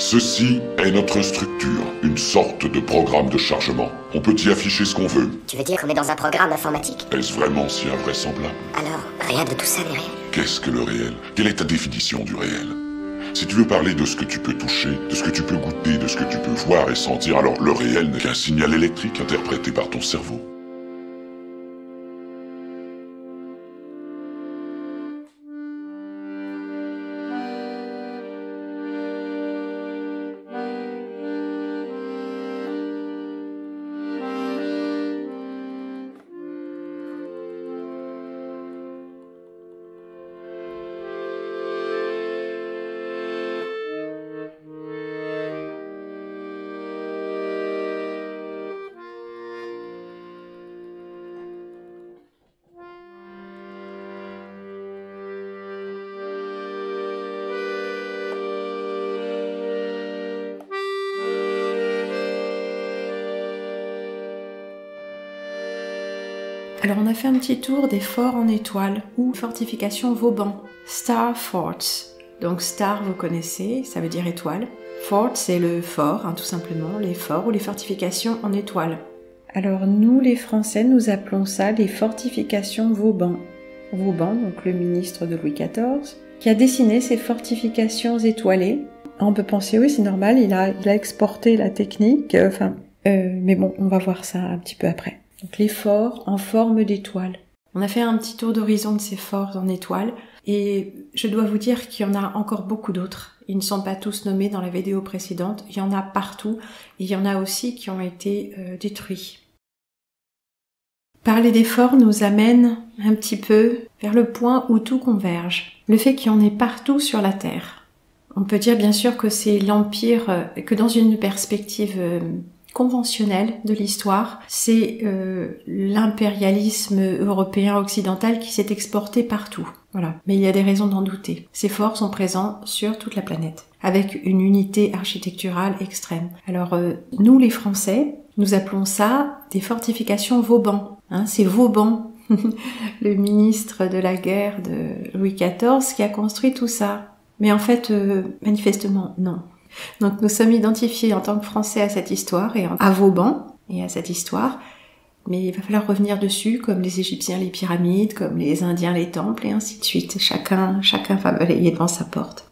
Ceci est notre structure, une sorte de programme de chargement. On peut y afficher ce qu'on veut. Tu veux dire qu'on est dans un programme informatique? Est-ce vraiment si invraisemblable? Alors, rien de tout ça n'est réel. Qu'est-ce que le réel? Quelle est ta définition du réel? Si tu veux parler de ce que tu peux toucher, de ce que tu peux goûter, de ce que tu peux voir et sentir, alors le réel n'est qu'un signal électrique interprété par ton cerveau. Alors on a fait un petit tour des forts en étoiles ou fortifications Vauban, Star Forts. Donc star vous connaissez, ça veut dire étoile. Fort c'est le fort, tout simplement, les forts ou les fortifications en étoiles. Alors nous les Français nous appelons ça les fortifications Vauban. Vauban, donc le ministre de Louis XIV, qui a dessiné ces fortifications étoilées. On peut penser oui c'est normal, il a exporté la technique, mais bon on va voir ça un petit peu après. Donc les forts en forme d'étoile. On a fait un petit tour d'horizon de ces forts en étoile et je dois vous dire qu'il y en a encore beaucoup d'autres. Ils ne sont pas tous nommés dans la vidéo précédente, il y en a partout et il y en a aussi qui ont été détruits. Parler des forts nous amène un petit peu vers le point où tout converge, le fait qu'il y en ait partout sur la Terre. On peut dire bien sûr que c'est l'Empire, que dans une perspective conventionnel de l'histoire, c'est l'impérialisme européen occidental qui s'est exporté partout. Voilà. Mais il y a des raisons d'en douter. Ces forts sont présents sur toute la planète, avec une unité architecturale extrême. Alors, nous les Français, nous appelons ça des fortifications Vauban. C'est Vauban, le ministre de la guerre de Louis XIV, qui a construit tout ça. Mais en fait, manifestement, non. Donc nous sommes identifiés en tant que Français à cette histoire et à Vauban et à cette histoire, mais il va falloir revenir dessus comme les Égyptiens les pyramides, comme les Indiens les temples et ainsi de suite. Chacun va balayer devant sa porte.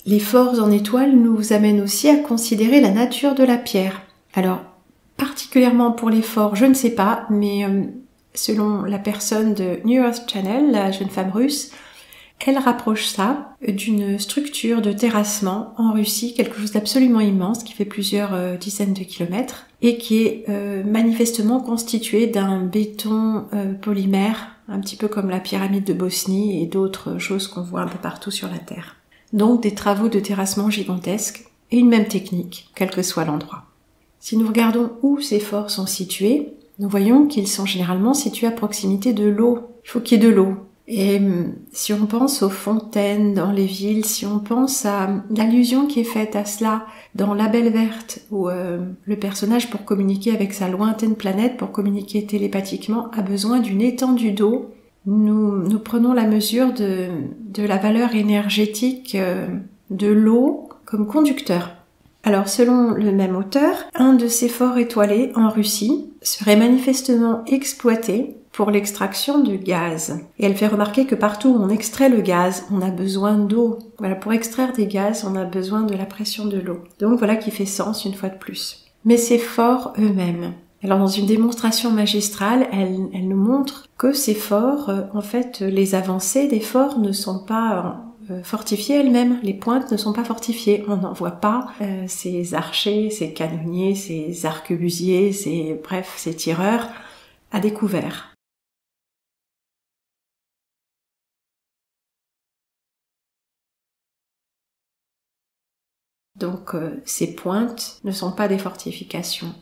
Les forts en étoiles nous amènent aussi à considérer la nature de la pierre. Alors particulièrement pour les forts, je ne sais pas, mais selon la personne de New Earth Channel, la jeune femme russe, elle rapproche ça d'une structure de terrassement en Russie, quelque chose d'absolument immense qui fait plusieurs dizaines de kilomètres et qui est manifestement constitué d'un béton polymère, un petit peu comme la pyramide de Bosnie et d'autres choses qu'on voit un peu partout sur la Terre. Donc des travaux de terrassement gigantesques et une même technique, quel que soit l'endroit. Si nous regardons où ces forts sont situés, nous voyons qu'ils sont généralement situés à proximité de l'eau. Il faut qu'il y ait de l'eau. Et si on pense aux fontaines dans les villes, si on pense à l'allusion qui est faite à cela dans La Belle Verte, où le personnage, pour communiquer avec sa lointaine planète, pour communiquer télépathiquement, a besoin d'une étendue d'eau, nous prenons la mesure de la valeur énergétique de l'eau comme conducteur. Alors selon le même auteur, un de ces forts étoilés en Russie serait manifestement exploité pour l'extraction de gaz. Et elle fait remarquer que partout où on extrait le gaz, on a besoin d'eau. Voilà, pour extraire des gaz, on a besoin de la pression de l'eau. Donc voilà qui fait sens une fois de plus. Mais ces forts eux-mêmes. Alors dans une démonstration magistrale, elle nous montre que ces forts, en fait, les avancées des forts ne sont pas fortifiées elles-mêmes. Les pointes ne sont pas fortifiées. On n'en voit pas ces archers, ces canonniers, ces arquebusiers, ces tireurs à découvert. Donc ces pointes ne sont pas des fortifications.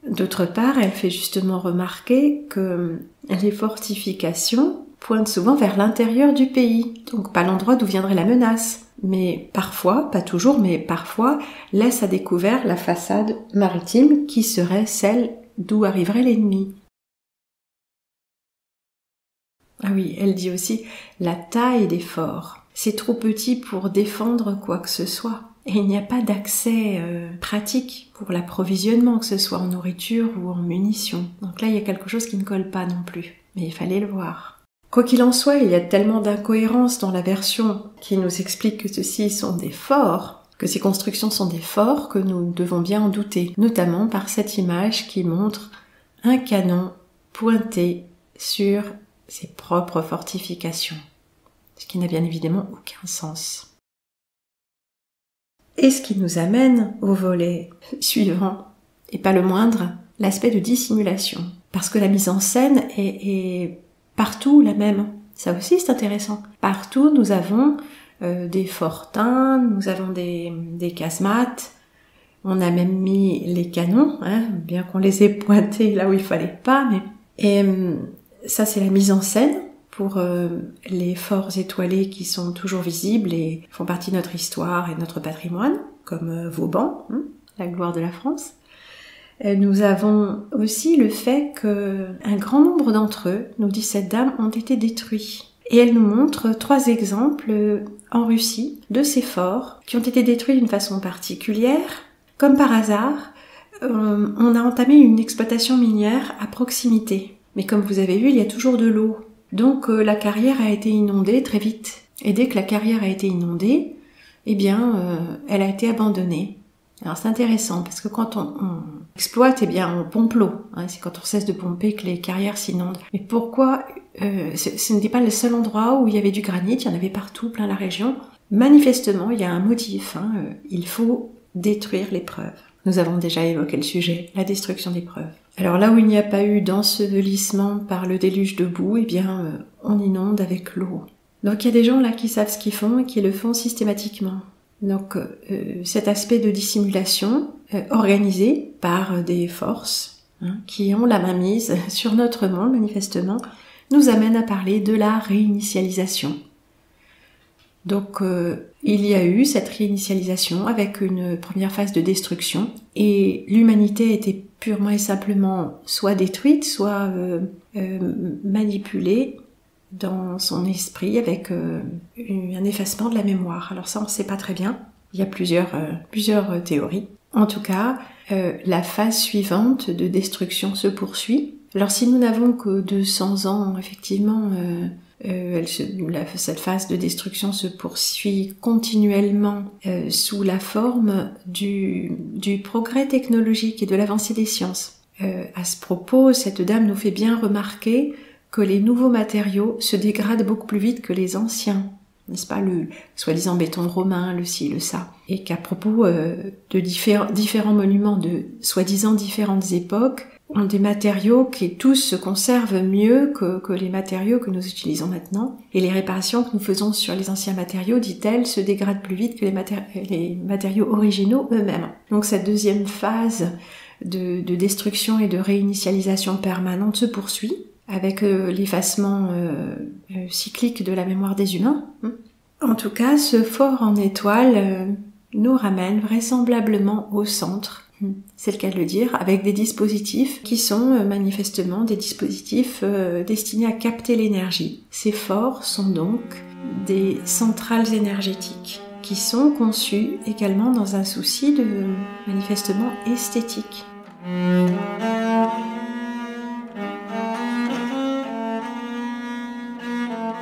D'autre part, elle fait justement remarquer que les fortifications pointent souvent vers l'intérieur du pays, donc pas l'endroit d'où viendrait la menace, mais parfois, pas toujours, mais parfois, laissent à découvert la façade maritime qui serait celle d'où arriverait l'ennemi. Ah oui, elle dit aussi la taille des forts. c'est trop petit pour défendre quoi que ce soit. Et il n'y a pas d'accès pratique pour l'approvisionnement, que ce soit en nourriture ou en munitions. Donc là, il y a quelque chose qui ne colle pas non plus. Mais il fallait le voir. Quoi qu'il en soit, il y a tellement d'incohérences dans la version qui nous explique que ceux-ci sont des forts, que ces constructions sont des forts, que nous devons bien en douter. Notamment par cette image qui montre un canon pointé sur ses propres fortifications. Ce qui n'a bien évidemment aucun sens. Et ce qui nous amène au volet suivant, et pas le moindre, l'aspect de dissimulation. Parce que la mise en scène est partout la même. Ça aussi c'est intéressant. Partout nous avons des fortins, nous avons des casemates, on a même mis les canons, bien qu'on les ait pointés là où il fallait pas. Et ça c'est la mise en scène pour les forts étoilés qui sont toujours visibles et font partie de notre histoire et de notre patrimoine, comme Vauban, la gloire de la France. Nous avons aussi le fait qu'un grand nombre d'entre eux, nous dit cette dame, ont été détruits. Et elle nous montre 3 exemples en Russie de ces forts qui ont été détruits d'une façon particulière. Comme par hasard, on a entamé une exploitation minière à proximité. Mais comme vous avez vu, il y a toujours de l'eau. Donc la carrière a été inondée très vite. Et dès que la carrière a été inondée, elle a été abandonnée. Alors c'est intéressant parce que quand on exploite, on pompe l'eau. C'est quand on cesse de pomper que les carrières s'inondent. Mais pourquoi ce n'était pas le seul endroit où il y avait du granit, il y en avait partout, plein la région. Manifestement, il y a un motif. Il faut détruire les preuves. Nous avons déjà évoqué le sujet, la destruction des preuves. Alors là où il n'y a pas eu d'ensevelissement par le déluge de boue, on inonde avec l'eau. Donc il y a des gens là qui savent ce qu'ils font et qui le font systématiquement. Donc cet aspect de dissimulation organisé par des forces qui ont la mainmise sur notre monde manifestement nous amène à parler de la réinitialisation. Donc il y a eu cette réinitialisation avec une première phase de destruction et l'humanité a été purement et simplement soit détruite, soit manipulée dans son esprit avec un effacement de la mémoire. Alors ça on ne sait pas très bien, il y a plusieurs théories. En tout cas, la phase suivante de destruction se poursuit. Alors si nous n'avons que 200 ans, effectivement, cette phase de destruction se poursuit continuellement sous la forme du progrès technologique et de l'avancée des sciences. À ce propos, cette dame nous fait bien remarquer que les nouveaux matériaux se dégradent beaucoup plus vite que les anciens, n'est-ce pas, le soi-disant béton romain, le ci, le ça, et qu'à propos de différents monuments de soi-disant différentes époques, ont des matériaux qui tous se conservent mieux que les matériaux que nous utilisons maintenant, et les réparations que nous faisons sur les anciens matériaux, dit-elle, se dégradent plus vite que les matériaux originaux eux-mêmes. Donc cette deuxième phase de destruction et de réinitialisation permanente se poursuit, avec l'effacement cyclique de la mémoire des humains. En tout cas, ce fort en étoile nous ramène vraisemblablement au centre, c'est le cas de le dire, avec des dispositifs qui sont manifestement des dispositifs destinés à capter l'énergie. Ces forts sont donc des centrales énergétiques qui sont conçues également dans un souci de manifestement esthétique.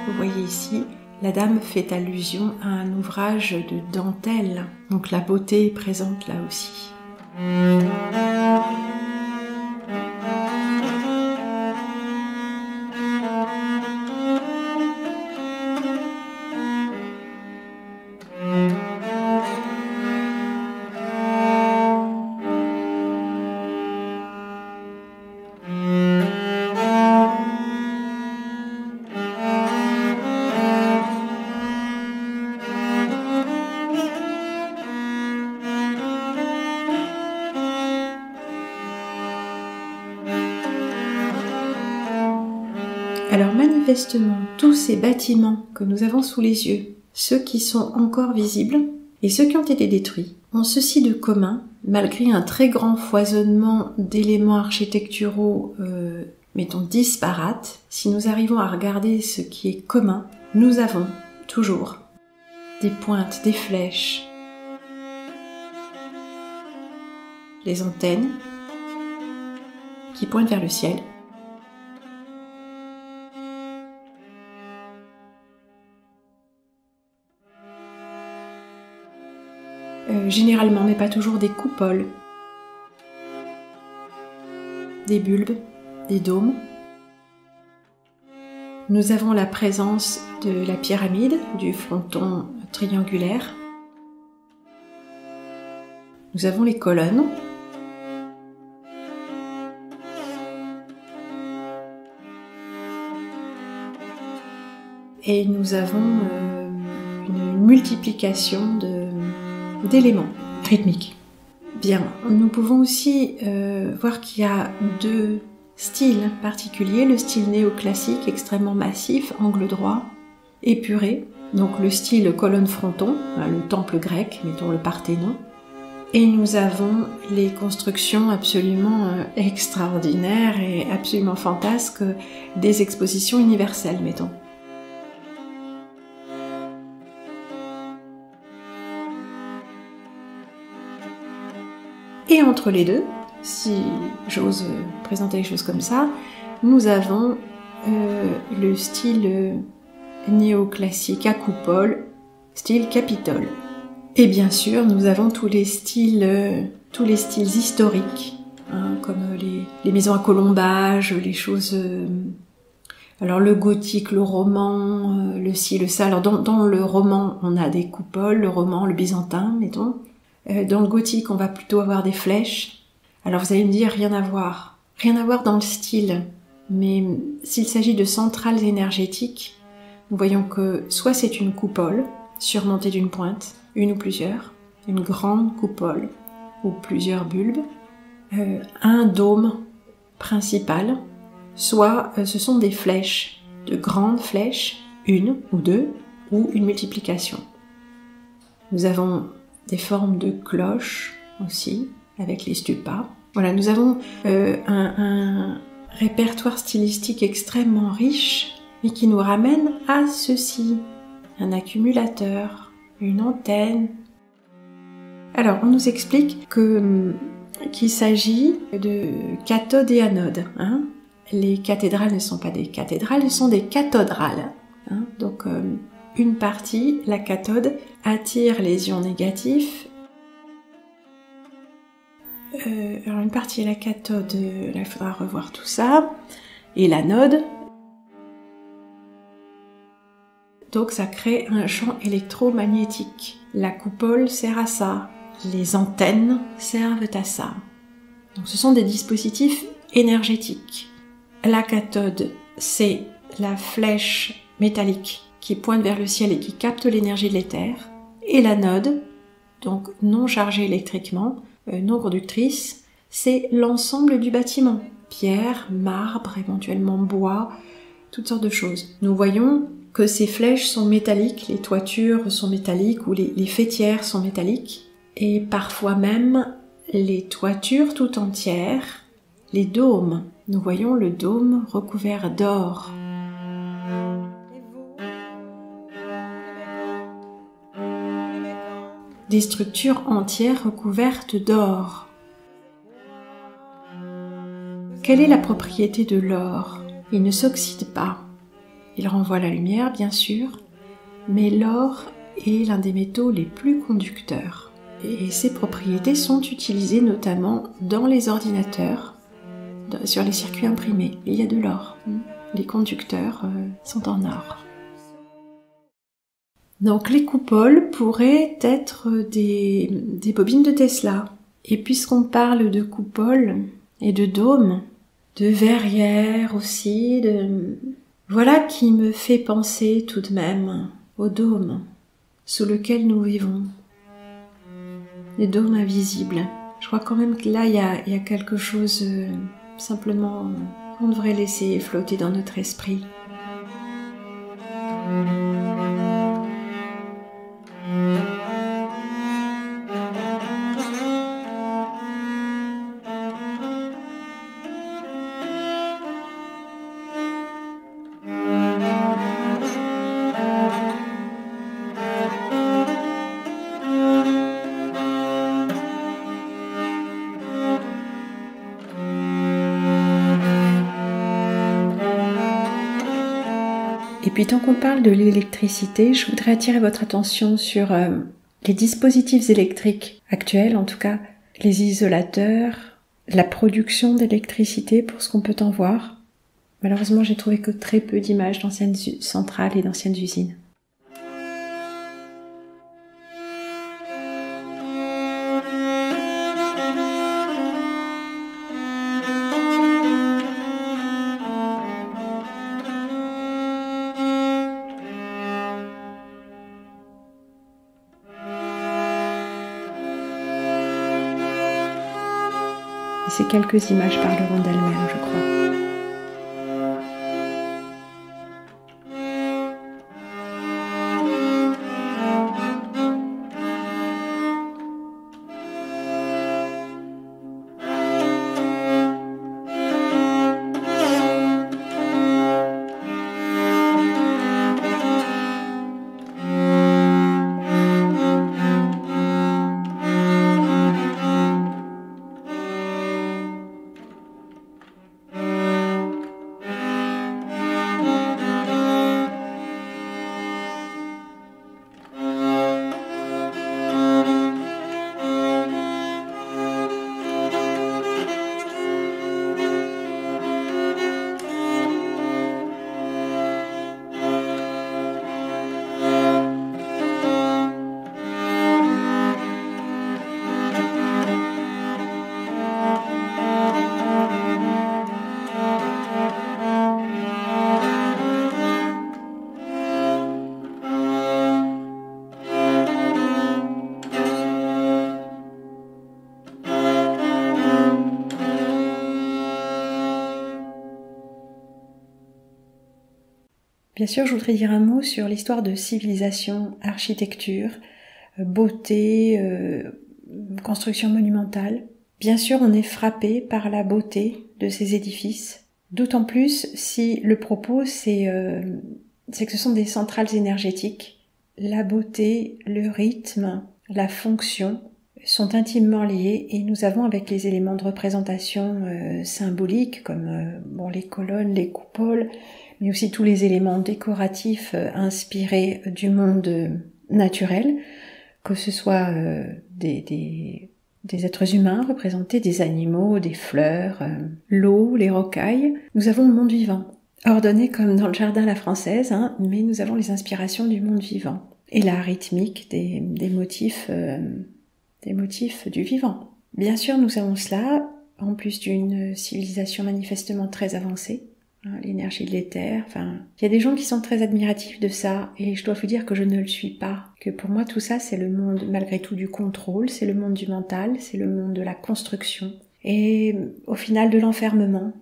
Vous voyez ici, la dame fait allusion à un ouvrage de dentelle, donc la beauté est présente là aussi. Alors manifestement, tous ces bâtiments que nous avons sous les yeux, ceux qui sont encore visibles et ceux qui ont été détruits, ont ceci de commun, malgré un très grand foisonnement d'éléments architecturaux, mettons disparates. Si nous arrivons à regarder ce qui est commun, nous avons toujours des pointes, des flèches, les antennes qui pointent vers le ciel. Généralement, mais pas toujours, des coupoles, des bulbes, des dômes. Nous avons la présence de la pyramide, du fronton triangulaire. Nous avons les colonnes. Et nous avons une multiplication d'éléments rythmiques. Bien, nous pouvons aussi voir qu'il y a deux styles particuliers, le style néoclassique extrêmement massif, angle droit, épuré, donc le style colonne-fronton, le temple grec, mettons le Parthénon, et nous avons les constructions absolument extraordinaires et absolument fantasques des expositions universelles, mettons. Et entre les deux, si j'ose présenter les choses comme ça, nous avons le style néoclassique à coupole, style Capitole. Et bien sûr, nous avons tous les styles historiques, hein, comme les maisons à colombages, les choses... alors le gothique, le roman, le ci, le ça. Alors dans le roman, on a des coupoles, le roman, le byzantin, mettons. Dans le gothique, on va plutôt avoir des flèches. Alors vous allez me dire, rien à voir dans le style, mais s'il s'agit de centrales énergétiques, nous voyons que soit c'est une coupole surmontée d'une pointe, une ou plusieurs, une grande coupole ou plusieurs bulbes, un dôme principal, soit ce sont des flèches, de grandes flèches, une ou deux, ou une multiplication. Nous avons des formes de cloches aussi, avec les stupas. Voilà, nous avons un répertoire stylistique extrêmement riche, mais qui nous ramène à ceci. Un accumulateur, une antenne. Alors, on nous explique qu'il s'agit de cathode et anode. Hein. Les cathédrales ne sont pas des cathédrales, ce sont des cathodrales. Hein. Donc, une partie, la cathode, attire les ions négatifs. Alors une partie est la cathode, là il faudra revoir tout ça, et l'anode. Donc ça crée un champ électromagnétique. La coupole sert à ça, les antennes servent à ça. Donc ce sont des dispositifs énergétiques. La cathode, c'est la flèche métallique qui pointe vers le ciel et qui capte l'énergie de l'éther, et l'anode, donc non chargée électriquement, non conductrice, c'est l'ensemble du bâtiment, pierre, marbre, éventuellement bois, toutes sortes de choses. Nous voyons que ces flèches sont métalliques, les toitures sont métalliques ou les faîtières sont métalliques, et parfois même les toitures tout entières, les dômes. Nous voyons le dôme recouvert d'or. Des structures entières recouvertes d'or. Quelle est la propriété de l'or? Il ne s'oxyde pas. Il renvoie la lumière, bien sûr, mais l'or est l'un des métaux les plus conducteurs. Et ses propriétés sont utilisées notamment dans les ordinateurs, sur les circuits imprimés. Il y a de l'or. Les conducteurs sont en or. Donc les coupoles pourraient être des bobines de Tesla. Et puisqu'on parle de coupoles et de dômes, de verrières aussi, voilà qui me fait penser tout de même au dôme sous lequel nous vivons. Les dômes invisibles. Je crois quand même que là, il y a quelque chose simplement qu'on devrait laisser flotter dans notre esprit. Et puis tant qu'on parle de l'électricité, je voudrais attirer votre attention sur les dispositifs électriques actuels, en tout cas les isolateurs, la production d'électricité pour ce qu'on peut en voir. Malheureusement, j'ai trouvé que très peu d'images d'anciennes centrales et d'anciennes usines. Et ces quelques images parleront d'elles-mêmes, je crois. Bien sûr, je voudrais dire un mot sur l'histoire de civilisation, architecture, beauté, construction monumentale. Bien sûr, on est frappé par la beauté de ces édifices, d'autant plus si le propos c'est que ce sont des centrales énergétiques. La beauté, le rythme, la fonction sont intimement liés et nous avons avec les éléments de représentation symboliques comme les colonnes, les coupoles, mais aussi tous les éléments décoratifs inspirés du monde naturel, que ce soit des êtres humains représentés, des animaux, des fleurs, l'eau, les rocailles. Nous avons le monde vivant, ordonné comme dans le jardin à la française, mais nous avons les inspirations du monde vivant et la rythmique des motifs du vivant. Bien sûr, nous avons cela, en plus d'une civilisation manifestement très avancée, l'énergie de l'éther, il y a des gens qui sont très admiratifs de ça, et je dois vous dire que je ne le suis pas, que pour moi tout ça c'est le monde malgré tout du contrôle, c'est le monde du mental, c'est le monde de la construction, et au final de l'enfermement.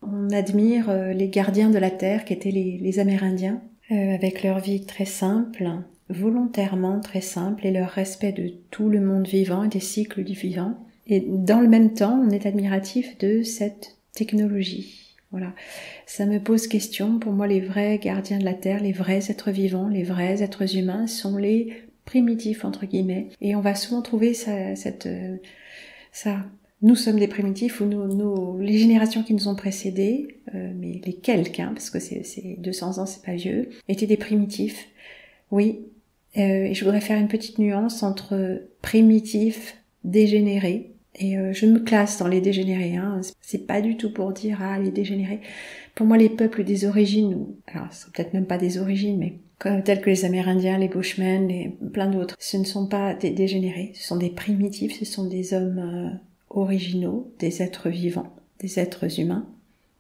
On admire les gardiens de la terre qui étaient les Amérindiens, avec leur vie très simple, volontairement très simple, et leur respect de tout le monde vivant et des cycles du vivant, et dans le même temps on est admiratif de cette technologie. Voilà, ça me pose question. Pour moi, les vrais gardiens de la Terre, les vrais êtres vivants, les vrais êtres humains sont les primitifs, entre guillemets. Et on va souvent trouver ça. Nous sommes des primitifs, ou les générations qui nous ont précédés, mais les quelques, parce que c'est 200 ans, c'est pas vieux, étaient des primitifs. Oui, et je voudrais faire une petite nuance entre primitifs, dégénérés, et je me classe dans les dégénérés, c'est pas du tout pour dire les dégénérés. Pour moi, les peuples des origines, alors ce sont peut-être même pas des origines, mais tels que les Amérindiens, les Bushmen, plein d'autres, ce ne sont pas des dégénérés, ce sont des primitifs, ce sont des hommes originaux, des êtres vivants, des êtres humains.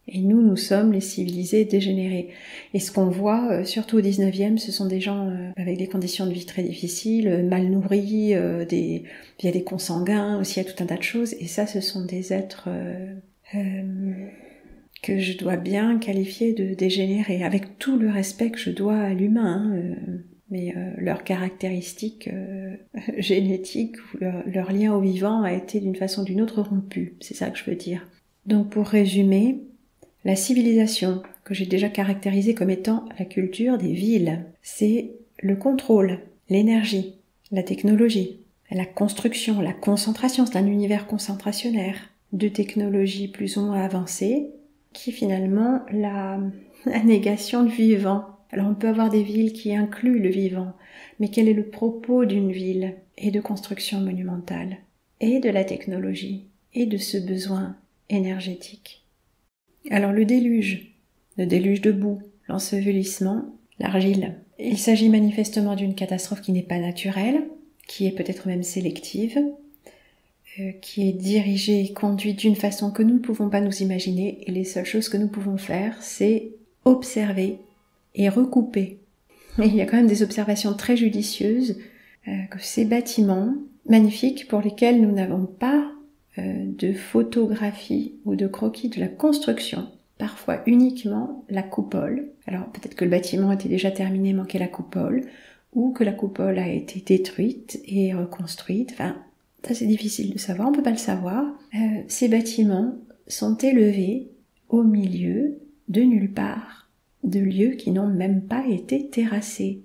Et nous sommes les civilisés dégénérés. Et ce qu'on voit, surtout au 19e, ce sont des gens avec des conditions de vie très difficiles, mal nourris, il y a des consanguins, aussi il y a tout un tas de choses. Et ça, ce sont des êtres que je dois bien qualifier de dégénérés, avec tout le respect que je dois à l'humain. Mais leurs caractéristiques génétiques, ou leur lien au vivant a été d'une façon ou d'une autre rompu. C'est ça que je veux dire. Donc pour résumer, la civilisation, que j'ai déjà caractérisée comme étant la culture des villes, c'est le contrôle, l'énergie, la technologie, la construction, la concentration, c'est un univers concentrationnaire de technologies plus ou moins avancées, qui est finalement la négation du vivant. Alors on peut avoir des villes qui incluent le vivant, mais quel est le propos d'une ville et de construction monumentale, et de la technologie, et de ce besoin énergétique? Alors le déluge de boue, l'ensevelissement, l'argile. Il s'agit manifestement d'une catastrophe qui n'est pas naturelle, qui est peut-être même sélective, qui est dirigée et conduite d'une façon que nous ne pouvons pas nous imaginer, et les seules choses que nous pouvons faire, c'est observer et recouper. Mais il y a quand même des observations très judicieuses que ces bâtiments magnifiques pour lesquels nous n'avons pas de photographie ou de croquis de la construction, parfois uniquement la coupole. Alors peut-être que le bâtiment était déjà terminé, manquait la coupole, ou que la coupole a été détruite et reconstruite. Enfin, ça c'est difficile de savoir, on peut pas le savoir. Ces bâtiments sont élevés au milieu de nulle part, de lieux qui n'ont même pas été terrassés.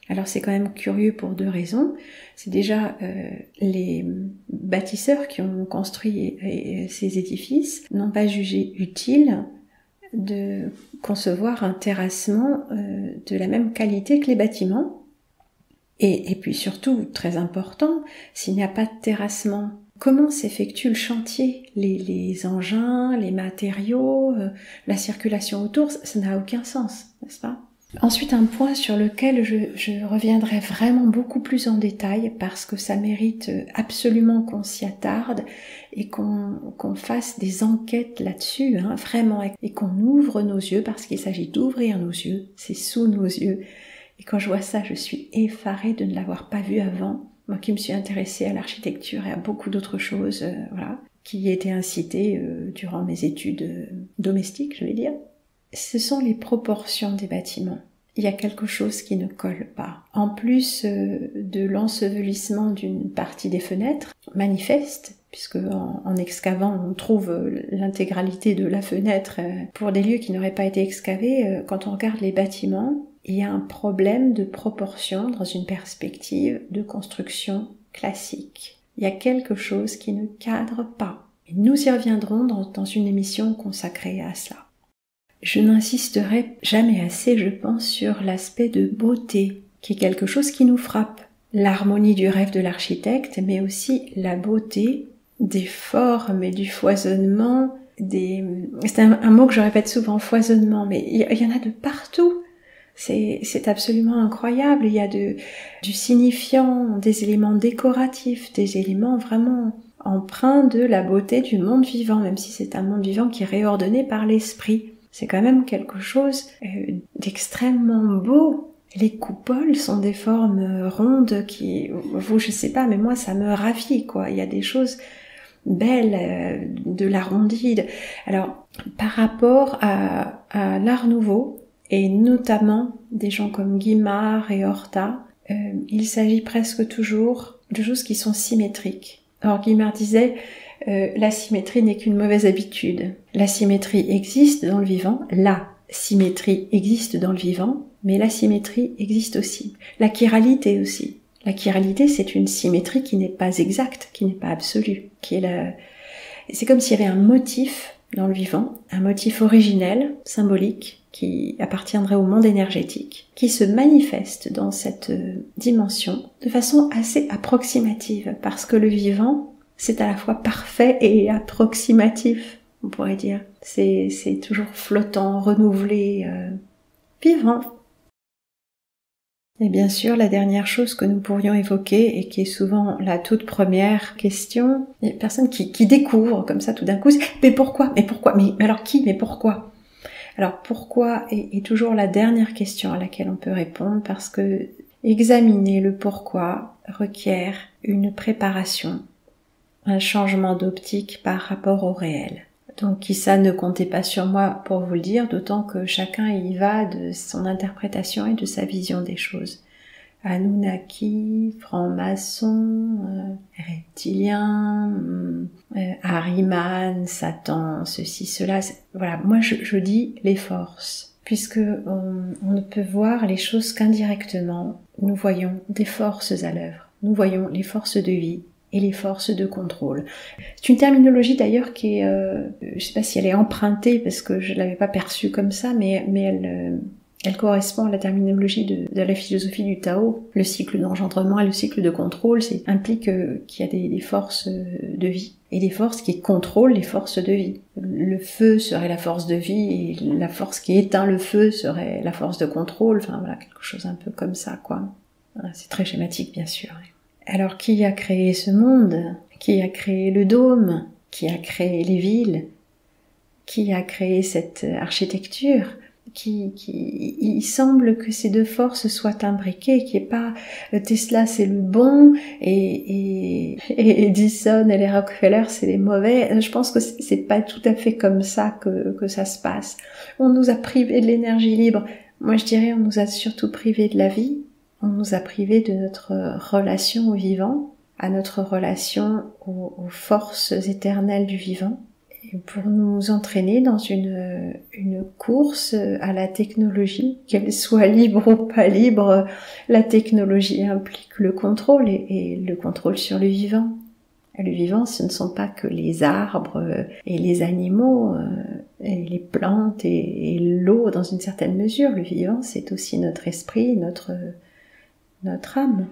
Alors c'est quand même curieux pour deux raisons. C'est déjà les bâtisseurs qui ont construit ces édifices n'ont pas jugé utile de concevoir un terrassement de la même qualité que les bâtiments. Et puis surtout, très important, s'il n'y a pas de terrassement, comment s'effectue le chantier? Les engins, les matériaux, la circulation autour, ça n'a aucun sens, n'est-ce pas? Ensuite, un point sur lequel je reviendrai vraiment beaucoup plus en détail parce que ça mérite absolument qu'on s'y attarde et qu'on fasse des enquêtes là-dessus, hein, vraiment, et qu'on ouvre nos yeux parce qu'il s'agit d'ouvrir nos yeux, c'est sous nos yeux. Et quand je vois ça, je suis effarée de ne l'avoir pas vu avant. Moi qui me suis intéressée à l'architecture et à beaucoup d'autres choses, voilà, qui étaient incitées durant mes études domestiques, je vais dire. Ce sont les proportions des bâtiments. Il y a quelque chose qui ne colle pas. En plus de l'ensevelissement d'une partie des fenêtres, manifeste, puisque en excavant, on trouve l'intégralité de la fenêtre pour des lieux qui n'auraient pas été excavés. Quand on regarde les bâtiments, il y a un problème de proportion dans une perspective de construction classique. Il y a quelque chose qui ne cadre pas. Et nous y reviendrons dans une émission consacrée à cela. Je n'insisterai jamais assez, je pense, sur l'aspect de beauté, qui est quelque chose qui nous frappe. L'harmonie du rêve de l'architecte, mais aussi la beauté des formes et du foisonnement, c'est un mot que je répète souvent, foisonnement, mais il y en a de partout. C'est absolument incroyable. Il y a du signifiant, des éléments décoratifs, des éléments vraiment empreints de la beauté du monde vivant, même si c'est un monde vivant qui est réordonné par l'esprit. C'est quand même quelque chose d'extrêmement beau. Les coupoles sont des formes rondes qui, vous, je sais pas, mais moi ça me ravit, quoi. Il y a des choses belles, de l'arrondi. Alors, par rapport à l'Art Nouveau, et notamment des gens comme Guimard et Horta, il s'agit presque toujours de choses qui sont symétriques. Alors Guimard disait la symétrie n'est qu'une mauvaise habitude. La symétrie existe dans le vivant, la symétrie existe dans le vivant, mais la symétrie existe aussi. La chiralité aussi. La chiralité, c'est une symétrie qui n'est pas exacte, qui n'est pas absolue, c'est comme s'il y avait un motif dans le vivant, un motif originel, symbolique, qui appartiendrait au monde énergétique, qui se manifeste dans cette dimension de façon assez approximative, parce que le vivant, c'est à la fois parfait et approximatif, on pourrait dire. C'est toujours flottant, renouvelé, vivant. Et bien sûr, la dernière chose que nous pourrions évoquer, et qui est souvent la toute première question, il y a personne qui découvre comme ça tout d'un coup, mais pourquoi? Mais alors qui? Mais pourquoi? Alors pourquoi est toujours la dernière question à laquelle on peut répondre, parce que examiner le pourquoi requiert une préparation, un changement d'optique par rapport au réel. Donc ça, ne comptez pas sur moi pour vous le dire, d'autant que chacun y va de son interprétation et de sa vision des choses. Anunnaki, franc-maçon, reptilien, Ahriman, Satan, ceci, cela. Voilà, moi je dis les forces, puisque on ne peut voir les choses qu'indirectement. Nous voyons des forces à l'œuvre, nous voyons les forces de vie et les forces de contrôle. C'est une terminologie d'ailleurs qui est, je sais pas si elle est empruntée parce que je l'avais pas perçue comme ça, mais Elle correspond à la terminologie de la philosophie du Tao. Le cycle d'engendrement et le cycle de contrôle implique qu'il y a des forces de vie et des forces qui contrôlent les forces de vie. Le feu serait la force de vie et la force qui éteint le feu serait la force de contrôle. Enfin voilà, quelque chose un peu comme ça, quoi. C'est très schématique, bien sûr. Alors, qui a créé ce monde? Qui a créé le dôme? Qui a créé les villes? Qui a créé cette architecture? Il semble que ces deux forces soient imbriquées, qu'il n'y ait pas Tesla c'est le bon et Edison et les Rockefeller c'est les mauvais. Je pense que c'est pas tout à fait comme ça que ça se passe. On nous a privés de l'énergie libre. Moi je dirais on nous a surtout privés de la vie. On nous a privés de notre relation au vivant, à notre relation aux forces éternelles du vivant. Pour nous entraîner dans une course à la technologie, qu'elle soit libre ou pas libre, la technologie implique le contrôle et le contrôle sur le vivant. Et le vivant, ce ne sont pas que les arbres et les animaux, et les plantes et l'eau dans une certaine mesure. Le vivant, c'est aussi notre esprit, notre âme.